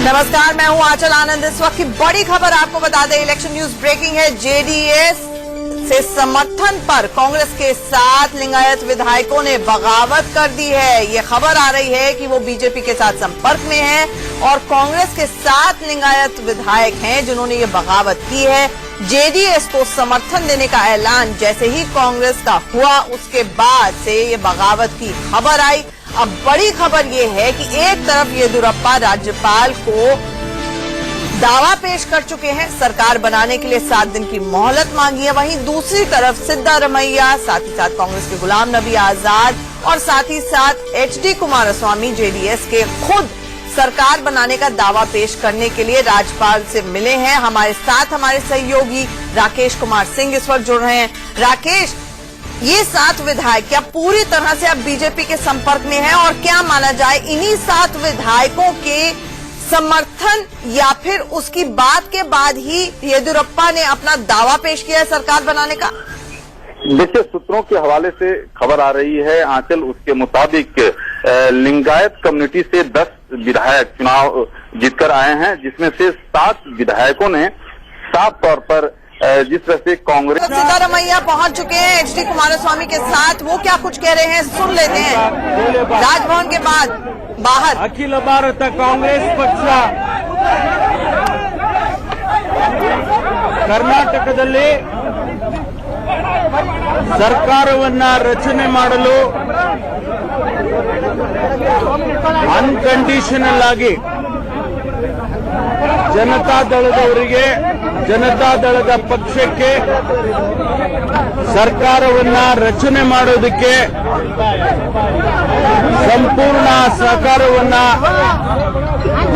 नमस्कार, मैं हूं आंचल आनंद। इस वक्त की बड़ी खबर आपको बता दें, इलेक्शन न्यूज ब्रेकिंग है। जेडीएस से समर्थन पर कांग्रेस के 7 लिंगायत विधायकों ने बगावत कर दी है। ये खबर आ रही है कि वो बीजेपी के साथ संपर्क में हैं और कांग्रेस के 7 लिंगायत विधायक हैं जिन्होंने ये बगावत की है। जेडीएस को समर्थन देने का ऐलान जैसे ही कांग्रेस का हुआ, उसके बाद से ये बगावत की खबर आई। अब बड़ी खबर ये है कि एक तरफ येदियुरप्पा राज्यपाल को दावा पेश कर चुके हैं, सरकार बनाने के लिए 7 दिन की मोहलत मांगी है। वहीं दूसरी तरफ सिद्धारमैया, साथ ही साथ कांग्रेस के गुलाम नबी आजाद और साथ ही साथ एचडी कुमारस्वामी जेडीएस के खुद सरकार बनाने का दावा पेश करने के लिए राज्यपाल से मिले हैं। हमारे साथ हमारे सहयोगी राकेश कुमार सिंह इस वक्त जुड़ रहे हैं। राकेश, ये 7 विधायक क्या पूरी तरह से अब बीजेपी के संपर्क में हैं और क्या माना जाए इन्हीं 7 विधायकों के समर्थन या फिर उसकी बात के बाद ही येदियुरप्पा ने अपना दावा पेश किया है सरकार बनाने का? देखिए, सूत्रों के हवाले से खबर आ रही है आंचल, उसके मुताबिक लिंगायत कम्युनिटी से 10 विधायक चुनाव जीतकर आए हैं, जिसमें से 7 विधायकों ने साफ तौर पर जिस तरह से कांग्रेस सिद्धारमैया पहुंच चुके हैं एचडी कुमारस्वामी के साथ। वो क्या कुछ कह रहे हैं सुन लेते हैं। राजभवन के बाद बाहर अखिल भारत कांग्रेस पक्ष कर्नाटकದಲ್ಲಿ ಸರ್ಕಾರವನ್ನ ರಚನೆ ಮಾಡಲು ಅನ್ಕಂಡೀಷನಲ್ ಆಗಿ ಜನತಾದಳದವರಿಗೆ, ಜನತಾದಳದ ಪಕ್ಷಕ್ಕೆ ಸರ್ಕಾರವನ್ನ ರಚನೆ ಮಾಡೋದಕ್ಕೆ ಸಂಪೂರ್ಣ ಸಹಕಾರವನ್ನ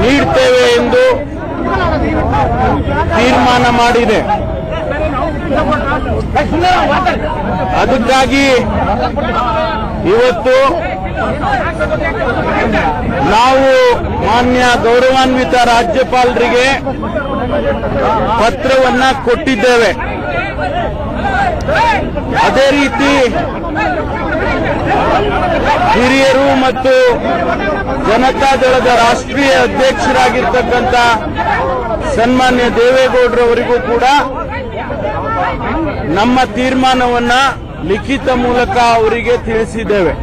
ನೀಡ್ತೇವೆ ಎಂದು ತೀರ್ಮಾನ ಮಾಡಿದೆ. ಅದಕ್ಕಾಗಿ ಇವತ್ತು ನಾವು ಮಾನ್ಯ ಗೌರವಾನ್ವಿತ ರಾಜ್ಯಪಾಲರಿಗೆ ಪತ್ರವನ್ನ ಕೊಟ್ಟಿದ್ದೇವೆ. ಅದೇ ರೀತಿ ಹಿರಿಯರು ಮತ್ತು ಜನತಾದಳದ ರಾಷ್ಟ್ರೀಯ ಅಧ್ಯಕ್ಷರಾಗಿರ್ತಕ್ಕಂಥ ಸನ್ಮಾನ್ಯ ದೇವೇಗೌಡರವರಿಗೂ ಕೂಡ ನಮ್ಮ ತೀರ್ಮಾನವನ್ನ ಲಿಖಿತ ಮೂಲಕ ಅವರಿಗೆ ತಿಳಿಸಿದ್ದೇವೆ.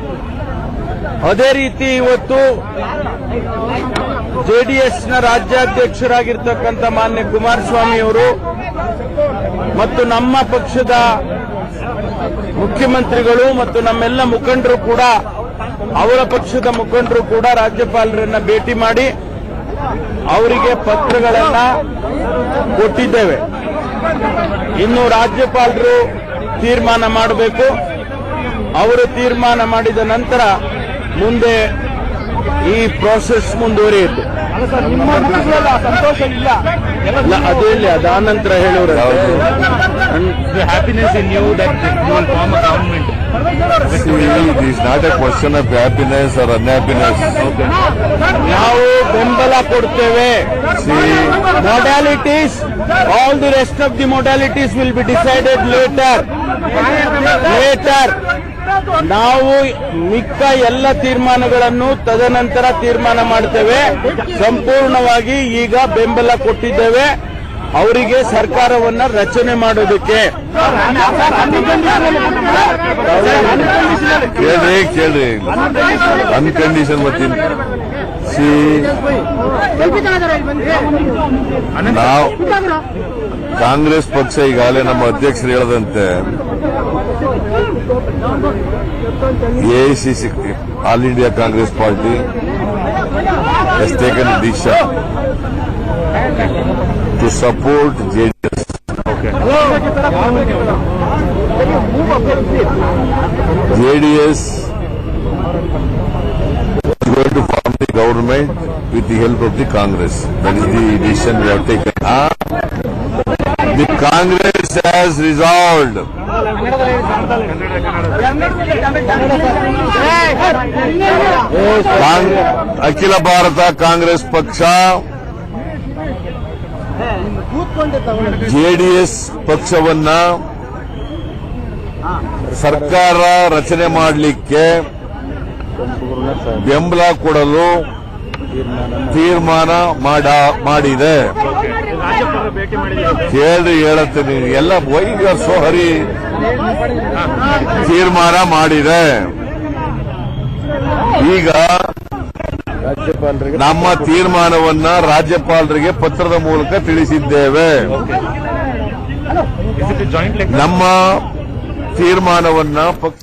ಅದೇ ರೀತಿ ಇವತ್ತು ಜೆಡಿಎಸ್ನ ರಾಜ್ಯಾಧ್ಯಕ್ಷರಾಗಿರ್ತಕ್ಕಂಥ ಮಾನ್ಯ ಕುಮಾರಸ್ವಾಮಿ ಅವರು ಮತ್ತು ನಮ್ಮ ಪಕ್ಷದ ಮುಖ್ಯಮಂತ್ರಿಗಳು ಮತ್ತು ನಮ್ಮೆಲ್ಲ ಮುಖಂಡರು ಕೂಡ, ಅವರ ಪಕ್ಷದ ಮುಖಂಡರು ಕೂಡ ರಾಜ್ಯಪಾಲರನ್ನ ಭೇಟಿ ಮಾಡಿ ಅವರಿಗೆ ಪತ್ರಗಳನ್ನ ಕೊಟ್ಟಿದ್ದೇವೆ. ಇನ್ನು ರಾಜ್ಯಪಾಲರು ತೀರ್ಮಾನ ಮಾಡಬೇಕು. ಅವರು ತೀರ್ಮಾನ ಮಾಡಿದ ನಂತರ ಮುಂದೆ ಈ ಪ್ರೋಸೆಸ್ ಮುಂದುವರಿಯಿತು. ಸಂತೋಷ ಇಲ್ಲ ಅದೇ ಇಲ್ಲ, ಅದಾದ ನಂತರ ಹೇಳೋರು happiness in you that you will form a government. It is not a question of happiness or unhappiness. ನಾವು ಬೆಂಬಲ ಕೊಡ್ತೇವೆ. Modalities, all the rest of the modalities will be decided later. ನಾವು ಮಿಕ್ಕ ಎಲ್ಲ ತೀರ್ಮಾನಗಳನ್ನು ತದನಂತರ ತೀರ್ಮಾನ ಮಾಡ್ತೇವೆ. ಸಂಪೂರ್ಣವಾಗಿ ಈಗ ಬೆಂಬಲ ಕೊಟ್ಟಿದ್ದೇವೆ ಅವರಿಗೆ ಸರ್ಕಾರವನ್ನ ರಚನೆ ಮಾಡೋದಕ್ಕೆ. ಕೇಳ್ರಿ ಅನ್ಕಂಡೀಷನ್ ಮತ್ತೆ ನಾವು ಕಾಂಗ್ರೆಸ್ ಪಕ್ಷ ಈಗಾಗಲೇ ನಮ್ಮ ಅಧ್ಯಕ್ಷರು ಹೇಳದಂತೆ AICC all India Congress party has taken a decision to support JDS. JDS is going to form the government with the help of the Congress. That is the decision we have taken. The Congress has resolved ಅಖಿಲ ಭಾರತ ಕಾಂಗ್ರೆಸ್ ಪಕ್ಷ JDS ಪಕ್ಷವನ್ನ ಸರ್ಕಾರ ರಚನೆ ಮಾಡಲಿಕ್ಕೆ ಬೆಂಬಲ ಕೊಡಲು ತೀರ್ಮಾನ ಮಾಡಿದೆ. ಕೇಳ್ರಿ, ಹೇಳತ್ತೀನಿ ಎಲ್ಲ ವೈಗ ಸೋಹರಿ ತೀರ್ಮಾನ ಮಾಡಿದೆ. ಈಗ ನಮ್ಮ ತೀರ್ಮಾನವನ್ನ ರಾಜ್ಯಪಾಲರಿಗೆ ಪತ್ರದ ಮೂಲಕ ತಿಳಿಸಿದ್ದೇವೆ. ನಮ್ಮ ತೀರ್ಮಾನವನ್ನ ಪಕ್ಷ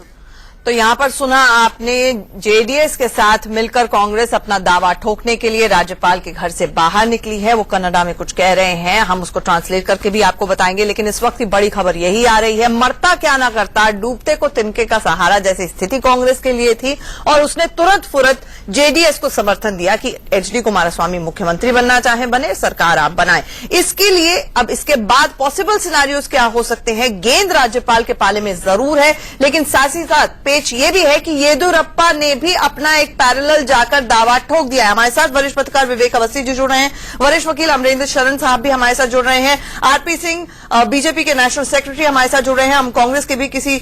तो यहाँ पर सुना आपने, जेडीएस के साथ मिलकर कांग्रेस अपना दावा ठोकने के लिए राज्यपाल के घर से बाहर निकली है। वो कन्नडा में कुछ कह रहे हैं, हम उसको ट्रांसलेट करके भी आपको बताएंगे। लेकिन इस वक्त की बड़ी खबर यही आ रही है, मरता क्या ना करता, डूबते को तिनके का सहारा जैसी स्थिति कांग्रेस के लिए थी और उसने तुरंत फुरत जेडीएस को समर्थन दिया कि एचडी कुमारस्वामी मुख्यमंत्री बनना चाहे बने, सरकार आप बनाएं। इसके लिए अब इसके बाद पॉसिबल सिनारियोज क्या हो सकते हैं, गेंद राज्यपाल के पाले में जरूर है, लेकिन साथ ही साथ पेच ये भी है कि येदियुरप्पा ने भी अपना एक पैरेलल जाकर दावा ठोक दिया है। हमारे साथ वरिष्ठ पत्रकार विवेक अवस्थी जी जुड़ रहे हैं, वरिष्ठ वकील अमरेंद्र शरण साहब भी हमारे साथ जुड़ रहे हैं, आरपी सिंह बीजेपी के नेशनल सेक्रेटरी हमारे साथ जुड़ रहे हैं। हम कांग्रेस के भी किसी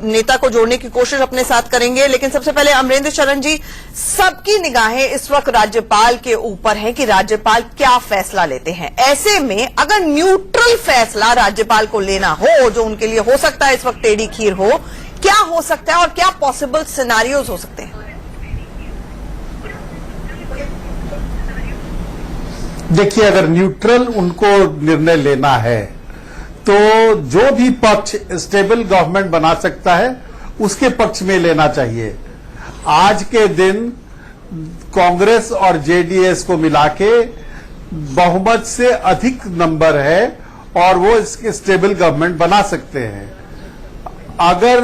नेता को जोड़ने की कोशिश अपने साथ करेंगे, लेकिन सबसे पहले अमरेंद्र शरण जी, सबकी निगाहें इस वक्त राज्यपाल के ऊपर है कि राज्यपाल क्या फैसला लेते हैं। ऐसे में अगर न्यूट्रल फैसला राज्यपाल को लेना हो, जो उनके लिए हो सकता है इस वक्त टेढ़ी खीर हो, क्या हो सकता है और क्या पॉसिबल सिनारियोज हो सकते हैं? देखिए, अगर न्यूट्रल उनको निर्णय लेना है तो जो भी पक्ष स्टेबल गवर्नमेंट बना सकता है उसके पक्ष में लेना चाहिए। आज के दिन कांग्रेस और जेडीएस को मिला के बहुमत से अधिक नंबर है और वो इसके स्टेबल गवर्नमेंट बना सकते हैं। अगर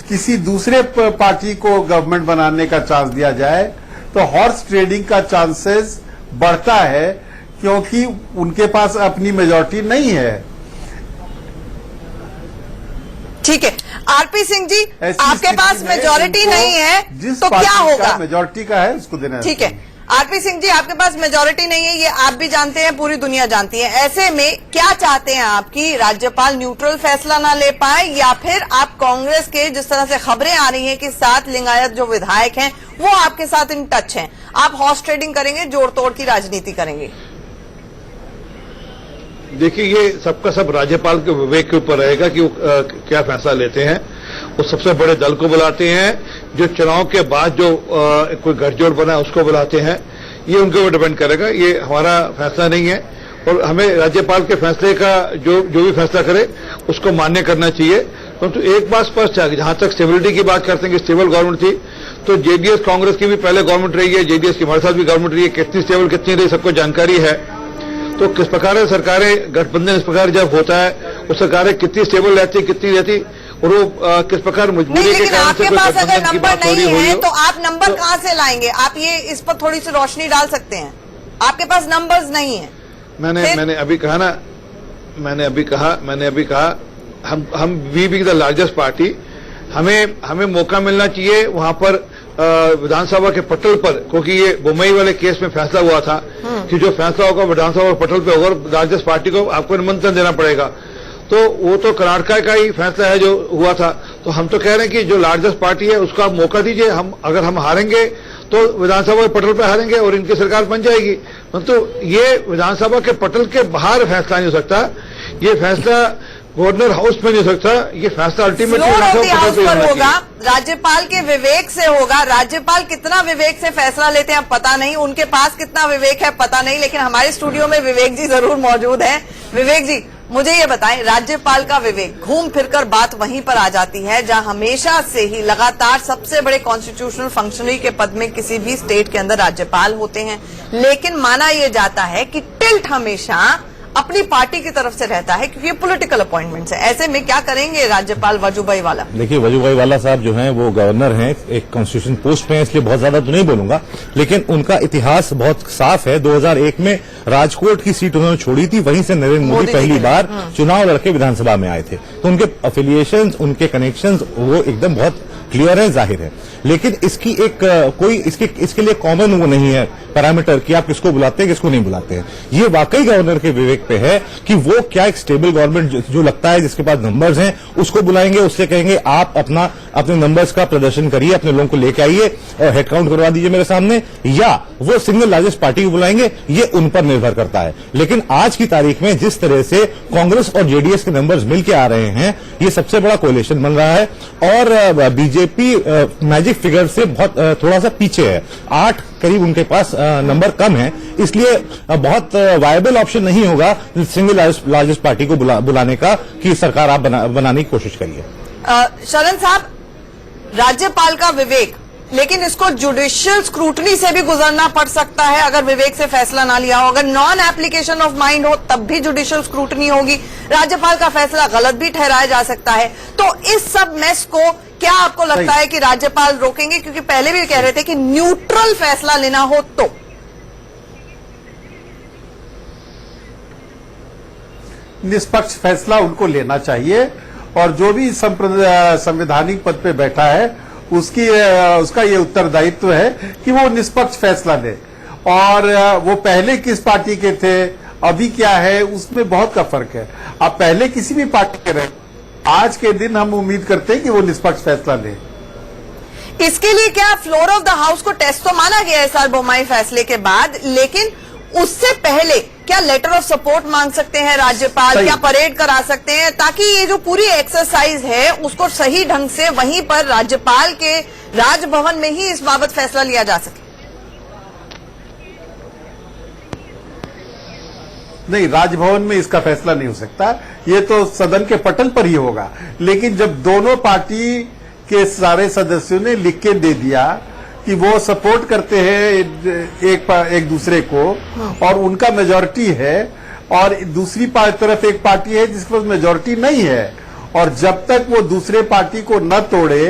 किसी दूसरे पार्टी को गवर्नमेंट बनाने का चांस दिया जाए तो हॉर्स ट्रेडिंग का चांसेस बढ़ता है, क्योंकि उनके पास अपनी मेजॉरिटी नहीं है। ठीक है, आरपी सिंह जी, आपके पास मेजॉरिटी नहीं है तो क्या होगा? मेजॉरिटी का है, उसको देना। ठीक है, आरपी सिंह जी, आपके पास मेजॉरिटी नहीं है, ये आप भी जानते हैं, पूरी दुनिया जानती है। ऐसे में क्या चाहते हैं आप कि राज्यपाल न्यूट्रल फैसला ना ले पाए, या फिर आप कांग्रेस के, जिस तरह से खबरें आ रही हैं कि 7 लिंगायत जो विधायक हैं वो आपके साथ इन टच हैं, आप हॉर्स ट्रेडिंग करेंगे, जोड़ तोड़ की राजनीति करेंगे? देखिए, ये सबका सब राज्यपाल के विवेक के ऊपर रहेगा कि वो क्या फैसला लेते हैं। वो सबसे बड़े दल को बुलाते हैं, जो चुनाव के बाद जो कोई गठजोड़ बना है उसको बुलाते हैं, ये उनके ऊपर डिपेंड करेगा। ये हमारा फैसला नहीं है और हमें राज्यपाल के फैसले का जो भी फैसला करे उसको मान्य करना चाहिए। परंतु एक बात स्पष्ट है, जहां तक स्टेबिलिटी की बात करते हैं कि स्टेबल गवर्नमेंट थी, तो जेडीएस कांग्रेस की भी पहले गवर्नमेंट रही है, जेडीएस की हमारे साथ भी गवर्नमेंट रही है, कितनी स्टेबल कितनी रही सबको जानकारी है। तो किस प्रकार सरकारें गठबंधन इस प्रकार जब होता है, वो सरकारें कितनी स्टेबल रहती कितनी रहती, और वो किस प्रकार मजबूरी के कारण से कोई गठबंधन की बात हो रही है, तो आप नंबर कहां से लाएंगे? आप ये इस पर थोड़ी सी रोशनी डाल सकते हैं, आपके पास नंबर्स नहीं है। मैंने अभी कहा ना, मैंने अभी कहा हम we be the largest party, हमें मौका मिलना चाहिए वहां पर विधानसभा के पटल पर, क्योंकि ये बुम्बई वाले केस में फैसला हुआ था कि जो फैसला होगा विधानसभा पटल पे होगा, लार्जेस्ट पार्टी को आपको निमंत्रण देना पड़ेगा। तो वो तो कर्नाटक का ही फैसला है जो हुआ था। तो हम तो कह रहे हैं कि जो लार्जेस्ट पार्टी है उसको आप मौका दीजिए। अगर हम हारेंगे तो विधानसभा के पटल पर हारेंगे और इनकी सरकार बन जाएगी। तो ये विधानसभा के पटल के बाहर फैसला नहीं हो सकता, ये फैसला गवर्नर हाउस में नहीं हो सकता, ये फैसला अल्टीमेटली होगा, राज्यपाल के विवेक से होगा। राज्यपाल कितना विवेक से फैसला लेते हैं पता नहीं, उनके पास कितना विवेक है पता नहीं, लेकिन हमारे स्टूडियो में विवेक जी जरूर मौजूद हैं। विवेक जी, मुझे ये बताएं, राज्यपाल का विवेक, घूम फिरकर बात वहीं पर आ जाती है जहां हमेशा से ही लगातार सबसे बड़े कॉन्स्टिट्यूशनल फंक्शनरी के पद में किसी भी स्टेट के अंदर राज्यपाल होते हैं, लेकिन माना यह जाता है कि टिल्ट हमेशा अपनी पार्टी की तरफ से रहता है, क्योंकि ये पॉलिटिकल अपॉइंटमेंट्स है। ऐसे में क्या करेंगे राज्यपाल वजूभाई वाला? देखिए, वजूभाई वाला साहब जो हैं वो गवर्नर हैं, एक कॉन्स्टिट्यूशन पोस्ट में है, इसलिए बहुत ज्यादा तो नहीं बोलूंगा, लेकिन उनका इतिहास बहुत साफ है। 2001 में राजकोट की सीट उन्होंने छोड़ी थी, वहीं से नरेंद्र मोदी पहली बार चुनाव लड़के विधानसभा में आए थे। तो उनके अफिलिएशंस, उनके कनेक्शंस वो एकदम बहुत क्लियर है, जाहिर है। लेकिन इसकी एक कोई इसके लिए कॉमन वो नहीं है पैरामीटर कि आप किसको बुलाते हैं किसको नहीं बुलाते हैं। ये वाकई गवर्नर के विवेक पे है कि वो क्या एक स्टेबल गवर्नमेंट जो लगता है जिसके पास नंबर्स हैं उसको बुलाएंगे, उससे कहेंगे आप अपने नंबर्स का प्रदर्शन करिए, अपने लोगों को लेके आइए और हेड काउंट करवा दीजिए मेरे सामने, या वो सिंगल लार्जेस्ट पार्टी को बुलाएंगे, ये उन पर निर्भर करता है। लेकिन आज की तारीख में जिस तरह से कांग्रेस और जेडीएस के नंबर्स मिलकर आ रहे हैं, ये सबसे बड़ा कोलिशन बन रहा है और बीजेपी मैजिक फिगर से बहुत थोड़ा सा पीछे है, 8 करीब उनके पास नंबर कम है, इसलिए बहुत वायबल ऑप्शन नहीं होगा सिंगल लार्जेस्ट पार्टी को बुलाने का कि सरकार आप बनाने की कोशिश करिए। शरण साहब, राज्यपाल का विवेक, लेकिन इसको जुडिशियल स्क्रूटनी से भी गुजरना पड़ सकता है अगर विवेक से फैसला ना लिया हो। अगर नॉन एप्लीकेशन ऑफ माइंड हो तब भी जुडिशियल स्क्रूटनी होगी, राज्यपाल का फैसला गलत भी ठहराया जा सकता है। तो इस सब मेस को क्या आपको लगता है कि राज्यपाल रोकेंगे? क्योंकि पहले भी कह रहे थे कि न्यूट्रल फैसला लेना हो तो निष्पक्ष फैसला उनको लेना चाहिए और जो भी संवैधानिक पद पे बैठा है उसका ये उत्तरदायित्व है कि वो निष्पक्ष फैसला ले। और वो पहले किस पार्टी के थे, अभी क्या है, उसमें बहुत का फर्क है। आप पहले किसी भी पार्टी के रहे, आज के दिन हम उम्मीद करते हैं कि वो निष्पक्ष फैसला ले। इसके लिए क्या फ्लोर ऑफ द हाउस को टेस्ट तो माना गया है एसआर बोम्मई फैसले के बाद, लेकिन उससे पहले क्या लेटर ऑफ सपोर्ट मांग सकते हैं राज्यपाल, क्या परेड करा सकते हैं, ताकि ये जो पूरी एक्सरसाइज है उसको सही ढंग से वहीं पर राज्यपाल के राजभवन में ही इस बाबत फैसला लिया जा सके? नहीं, राजभवन में इसका फैसला नहीं हो सकता, ये तो सदन के पटल पर ही होगा। लेकिन जब दोनों पार्टी के सारे सदस्यों ने लिख के दे दिया कि वो सपोर्ट करते हैं एक दूसरे को और उनका मेजॉरिटी है, और दूसरी तरफ एक पार्टी है जिसके पास मेजॉरिटी नहीं है, और जब तक वो दूसरे पार्टी को न तोड़े,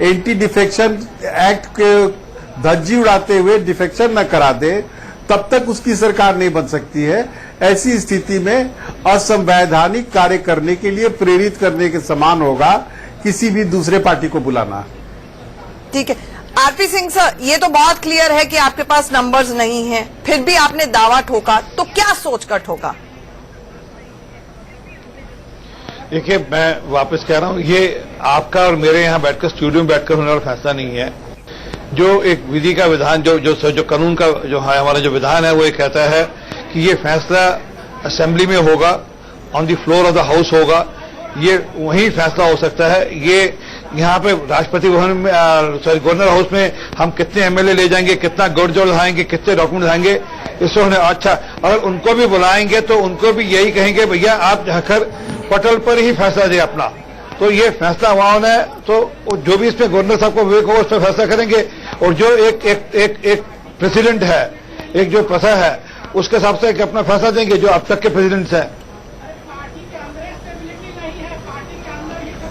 एंटी डिफेक्शन एक्ट के धज्जी उड़ाते हुए डिफेक्शन न करा दे, तब तक उसकी सरकार नहीं बन सकती है। ऐसी स्थिति में असंवैधानिक कार्य करने के लिए प्रेरित करने के समान होगा किसी भी दूसरे पार्टी को बुलाना। ठीक है, आरपी सिंह सर, ये तो बहुत क्लियर है कि आपके पास नंबर्स नहीं हैं, फिर भी आपने दावा ठोका, तो क्या सोचकर ठोका? देखिए, मैं वापस कह रहा हूं, ये आपका और मेरे यहाँ बैठकर स्टूडियो में बैठकर होने वाला फैसला नहीं है। जो एक विधि का विधान, जो कानून का जो है, हमारा जो विधान है, वो ये कहता है कि ये फैसला असेंबली में होगा, on the floor of the house होगा, ये वही फैसला हो सकता है। ये यहाँ पे राष्ट्रपति भवन में, गवर्नर हाउस में हम कितने एमएलए ले जाएंगे, कितना गठजोड़ लाएंगे, कितने डॉक्यूमेंट लाएंगे, इससे उन्हें अच्छा, अगर उनको भी बुलाएंगे तो उनको भी यही कहेंगे भैया आप जाकर पटल पर ही फैसला दें अपना। तो ये फैसला वहां है, तो जो भी इसमें गवर्नर साहब को विवेक होगा उस पर फैसला करेंगे, और जो एक प्रेसिडेंट है, एक जो प्रथा है, उसके हिसाब से अपना फैसला देंगे, जो अब तक के प्रेसिडेंट्स हैं।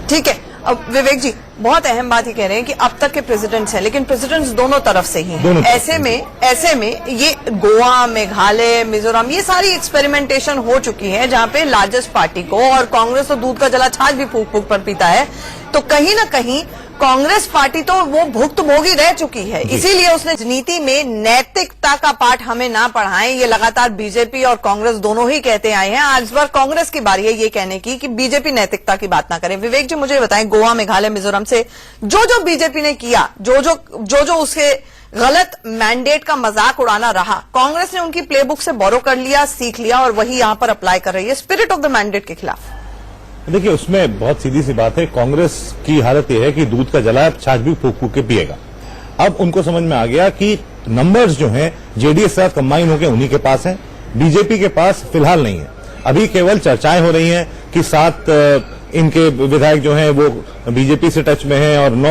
ठीक है, अब विवेक जी बहुत अहम बात ही कह रहे हैं कि अब तक के प्रेसिडेंट्स हैं, लेकिन प्रेसिडेंट्स दोनों तरफ से ही हैं। ऐसे में ये गोवा, मेघालय, मिजोरम, ये सारी एक्सपेरिमेंटेशन हो चुकी है जहां पे लार्जेस्ट पार्टी को, और कांग्रेस तो दूध का जला छाछ भी फूक फूक पर पीता है, तो कहीं ना कहीं कांग्रेस पार्टी तो वो भुक्तभोगी रह चुकी है। इसीलिए उसने राजनीति में नैतिकता का पाठ हमें ना पढ़ाएं, ये लगातार बीजेपी और कांग्रेस दोनों ही कहते आए हैं। आज बार कांग्रेस की बारी है ये कहने की कि बीजेपी नैतिकता की बात ना करे। विवेक जी मुझे बताएं, गोवा, मेघालय, मिजोरम से जो बीजेपी ने किया, जो उसके गलत मैंडेट का मजाक उड़ाना रहा, कांग्रेस ने उनकी प्लेबुक से बोरो कर लिया, सीख लिया और वही यहां पर अप्लाई कर रही है स्पिरिट ऑफ द मैंडेट के खिलाफ। देखिए, उसमें बहुत सीधी सी बात है, कांग्रेस की हालत यह है कि दूध का जला छाछ भी फूक फूक के पिएगा। अब उनको समझ में आ गया कि नंबर्स जो हैं जेडीएस के साथ कंबाइन होकर उन्हीं के पास हैं, बीजेपी के पास फिलहाल नहीं है। अभी केवल चर्चाएं हो रही हैं कि 7 इनके विधायक जो हैं वो बीजेपी से टच में हैं और 9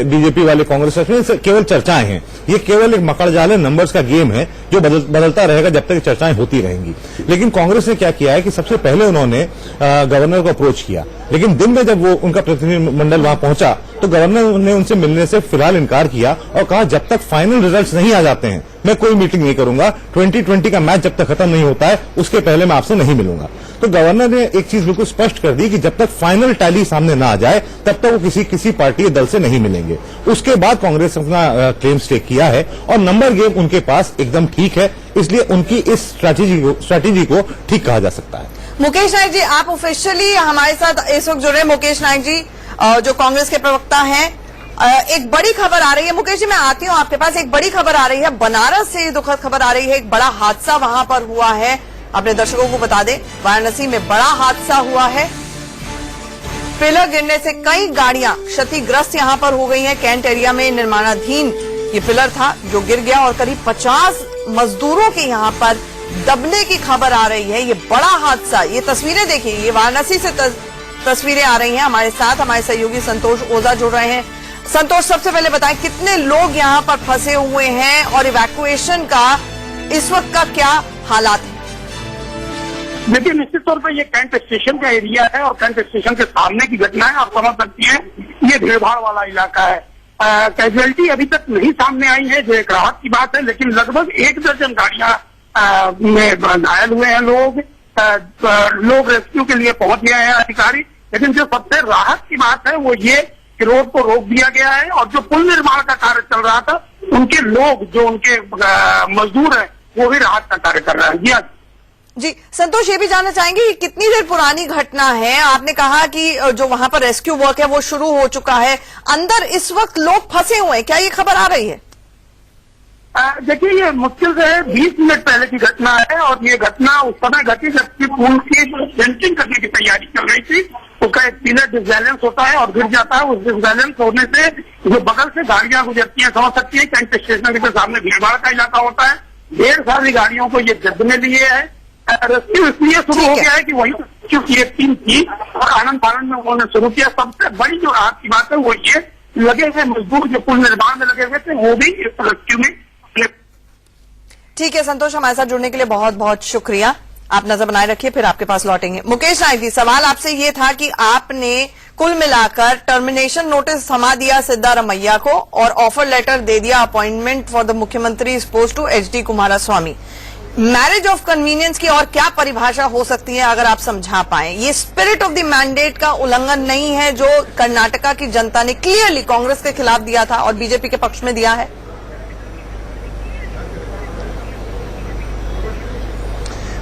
बीजेपी वाले कांग्रेस टच में, केवल चर्चाएं हैं। ये केवल एक मकड़जाल है, नंबर्स का गेम है जो बदलता रहेगा जब तक चर्चाएं होती रहेंगी। लेकिन कांग्रेस ने क्या किया है कि सबसे पहले उन्होंने गवर्नर को अप्रोच किया, लेकिन दिन में जब वो उनका प्रतिनिधिमंडल वहां पहुंचा तो गवर्नर ने उनसे मिलने से फिलहाल इनकार किया और कहा जब तक फाइनल रिजल्ट्स नहीं आ जाते हैं मैं कोई मीटिंग नहीं करूंगा, 2020 का मैच जब तक खत्म नहीं होता है उसके पहले मैं आपसे नहीं मिलूंगा। तो तो गवर्नर ने एक चीज बिल्कुल स्पष्ट कर दी कि जब तक फाइनल टैली सामने ना आ जाए तब तक वो किसी पार्टी दल से नहीं मिलेंगे। उसके बाद कांग्रेस अपना क्लेम स्टेक किया है और नंबर गेम उनके पास एकदम ठीक है, इसलिए उनकी इस स्ट्रैटेजी को ठीक कहा जा सकता है। मुकेश नायक जी, आप ऑफिशियली हमारे साथ इस वक्त जुड़े। मुकेश नायक जी जो कांग्रेस के प्रवक्ता हैं, एक बड़ी खबर आ रही है। मुकेश जी, मैं आती हूं आपके पास। एक बड़ी खबर आ रही है बनारस से, दुखद खबर आ रही है। एक बड़ा हादसा वहां पर हुआ है, अपने दर्शकों को बता दें। वाराणसी में बड़ा हादसा हुआ है, पिलर गिरने से कई गाड़ियां क्षतिग्रस्त यहां पर हो गई हैं। कैंट एरिया में निर्माणाधीन ये पिलर था जो गिर गया और करीब 50 मजदूरों के यहां पर दबने की खबर आ रही है। ये बड़ा हादसा, ये तस्वीरें देखिए, ये वाराणसी से तस्वीरें आ रही हैं। हमारे साथ हमारे सहयोगी संतोष ओझा जुड़ रहे हैं। संतोष, सबसे पहले बताएं कितने लोग यहां पर फंसे हुए हैं और इवैक्यूएशन का इस वक्त का क्या हालात है? देखिए, निश्चित तौर पर ये कैंट स्टेशन का एरिया है और कैंट स्टेशन के सामने की घटना है। आप समझ सकती हैं, ये भीड़भाड़ वाला इलाका है। कैजुअलिटी अभी तक नहीं सामने आई है, जो एक राहत की बात है, लेकिन लगभग 1 दर्जन गाड़ियां में घायल हुए हैं लोग। लोग रेस्क्यू के लिए पहुंच गए हैं, अधिकारी। लेकिन जो सबसे राहत की बात है वो ये कि रोड को रोक दिया गया है और जो पुल निर्माण का कार्य चल रहा था, उनके लोग, जो उनके मजदूर हैं, वो भी राहत का कार्य कर रहे हैं। जी संतोष, ये भी जानना चाहेंगे कि कितनी देर पुरानी घटना है? आपने कहा कि जो वहां पर रेस्क्यू वर्क है वो शुरू हो चुका है, अंदर इस वक्त लोग फंसे हुए हैं, क्या ये खबर आ रही है? देखिए, ये मुश्किल से 20 मिनट पहले की घटना है और ये घटना उस समय घटी जबकि पुल की पेंटिंग करने की तैयारी चल रही थी। उसका एक पिलर डिसबैलेंस होता है और गिर जाता है। उस डिसबैलेंस होने से जो बगल से गाड़ियां गुजरती हैं, समझ सकती है, कैंट स्टेशन के सामने भीड़भाड़ का इलाका होता है। ढेर सारी गाड़ियों को ये जद में लिए है। रेस्क्यू इसलिए शुरू हो गया है कि वही रेस्क्यू की एक टीम थी और आनंद फानंद में उन्होंने शुरू किया। सबसे बड़ी जो राहत की बात है वो ये, लगे हुए मजदूर जो पुल निर्माण में लगे हुए थे वो भी इस रेस्क्यू में। ठीक है संतोष, हमारे साथ जुड़ने के लिए बहुत बहुत शुक्रिया। आप नजर बनाए रखिए, फिर आपके पास लौटेंगे। मुकेश नायक जी, सवाल आपसे ये था कि आपने कुल मिलाकर टर्मिनेशन नोटिस थमा दिया सिद्धारमैया को और ऑफर लेटर दे दिया अपॉइंटमेंट फॉर द मुख्यमंत्री post to HD Kumaraswamy. Marriage of convenience की और क्या परिभाषा हो सकती है, अगर आप समझा पाए? ये स्पिरिट ऑफ द मैंडेट का उल्लंघन नहीं है जो कर्नाटका की जनता ने क्लियरली कांग्रेस के खिलाफ दिया था और बीजेपी के पक्ष में दिया है?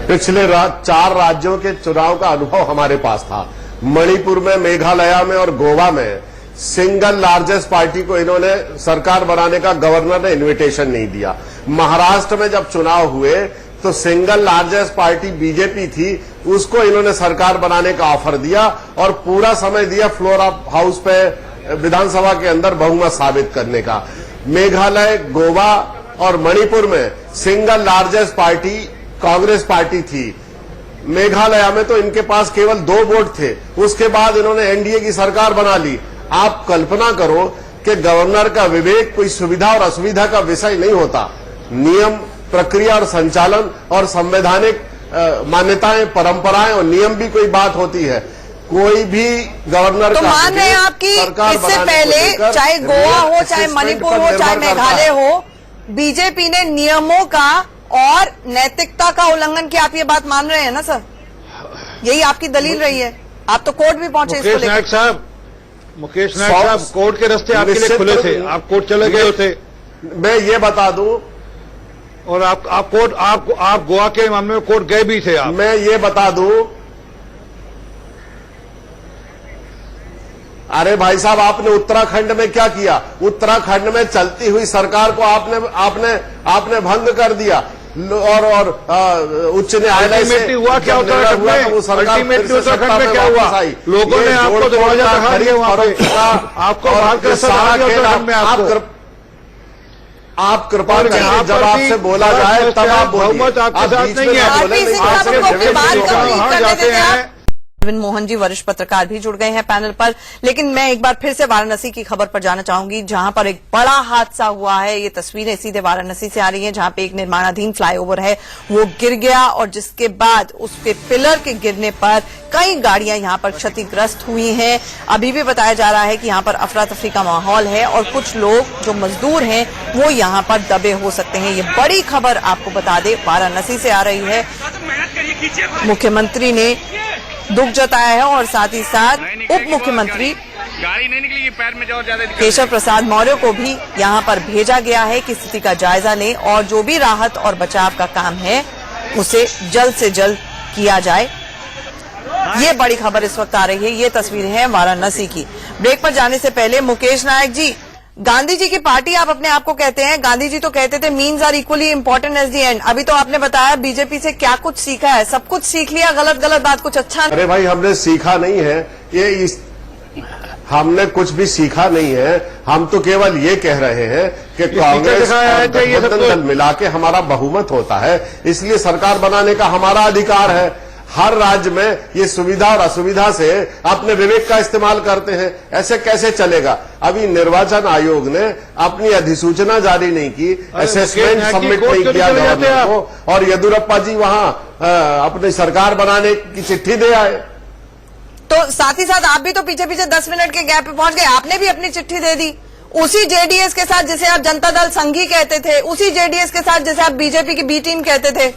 पिछले 4 राज्यों के चुनाव का अनुभव हमारे पास था। मणिपुर में, मेघालय में और गोवा में सिंगल लार्जेस्ट पार्टी को इन्होंने सरकार बनाने का गवर्नर ने इनविटेशन नहीं दिया। महाराष्ट्र में जब चुनाव हुए तो सिंगल लार्जेस्ट पार्टी बीजेपी थी, उसको इन्होंने सरकार बनाने का ऑफर दिया और पूरा समय दिया फ्लोर ऑफ हाउस पे विधानसभा के अंदर बहुमत साबित करने का। मेघालय, गोवा और मणिपुर में single largest party Congress party थी। मेघालय में तो इनके पास केवल 2 वोट थे, उसके बाद इन्होंने एनडीए की सरकार बना ली। आप कल्पना करो कि गवर्नर का विवेक कोई सुविधा और असुविधा का विषय नहीं होता। नियम, प्रक्रिया और संचालन और संवैधानिक मान्यताएं, परंपराएं और नियम भी कोई बात होती है। कोई भी गवर्नर तो मान रहे हैं आपकी इससे पहले, चाहे गोवा हो, चाहे मणिपुर हो, चाहे मेघालय हो, बीजेपी ने नियमों का और नैतिकता का उल्लंघन किया। आप ये बात मान रहे हैं ना सर? यही आपकी दलील रही है? आप तो कोर्ट भी पहुंचे इसको लेकर। मुकेश नायक साहब, कोर्ट के रास्ते आपके लिए खुले थे, आप कोर्ट चले गए थे। मैं ये बता दूं, और आप गोवा के मामले में कोर्ट गए भी थे। आप, मैं ये बता दूं, अरे भाई साहब, आपने उत्तराखंड में क्या किया? उत्तराखंड में चलती हुई सरकार को आपने भंग कर दिया और उच्च न्यायालय से हुआ क्या? उत्तराखंड में वो सरकार उत्तराखंड में क्या हुआ? लोगों ने आपको दरवाजा दिखा दिया वहां पे, आपको बाहर कर सहा दिया उत्तराखंड में। आप कृपा करिए, जब आपसे बोला जाए तब आप बहुमत आपके साथ नहीं है। अरविंद मोहन जी, वरिष्ठ पत्रकार, भी जुड़ गए हैं पैनल पर। लेकिन मैं एक बार फिर से वाराणसी की खबर पर जाना चाहूंगी, जहां पर एक बड़ा हादसा हुआ है। ये तस्वीरें सीधे वाराणसी से आ रही हैं, जहां पे एक निर्माणाधीन फ्लाईओवर है वो गिर गया और जिसके बाद उसके पिलर के गिरने पर कई गाड़ियां यहां पर क्षतिग्रस्त हुई हैं। अभी भी बताया जा रहा है कि यहां पर अफरा तफरी का माहौल है और कुछ लोग जो मजदूर हैं वो यहां पर दबे हो सकते हैं। ये बड़ी खबर आपको बता दें वाराणसी से आ रही है। मुख्यमंत्री ने दुख जताया है और साथ ही साथ उप मुख्यमंत्री गाड़ी नहीं निकली, पैर में जो ज्यादा केशव प्रसाद मौर्य को भी यहां पर भेजा गया है कि स्थिति का जायजा लें और जो भी राहत और बचाव का काम है उसे जल्द से जल्द किया जाए। ये बड़ी खबर इस वक्त आ रही है। ये तस्वीर है वाराणसी की। ब्रेक पर जाने से पहले मुकेश नायक जी, गांधी जी की पार्टी आप अपने आप को कहते हैं, गांधी जी तो कहते थे means are equally important as the end. अभी तो आपने बताया बीजेपी से क्या कुछ सीखा है, सब कुछ सीख लिया, गलत गलत बात कुछ अच्छा नहीं। अरे भाई हमने सीखा नहीं है, हमने कुछ भी सीखा नहीं है। हम तो केवल ये कह रहे हैं कि कांग्रेस और गठबंधन दल मिला के हमारा बहुमत होता है, इसलिए सरकार बनाने का हमारा अधिकार है। हर राज्य में ये सुविधा और असुविधा से अपने विवेक का इस्तेमाल करते हैं। ऐसे कैसे चलेगा? अभी निर्वाचन आयोग ने अपनी अधिसूचना जारी नहीं की, असेसमेंट सबमिट नहीं किया गवर्नर को, और येदियुरप्पा जी वहां अपनी सरकार बनाने की चिट्ठी दे आए। तो साथ ही साथ आप भी तो पीछे पीछे 10 मिनट के गैप पे पहुंच गए, आपने भी अपनी चिट्ठी दे दी उसी जेडीएस के साथ जिसे आप जनता दल संघी कहते थे, उसी जेडीएस के साथ जिसे आप बीजेपी की बी टीम कहते थे।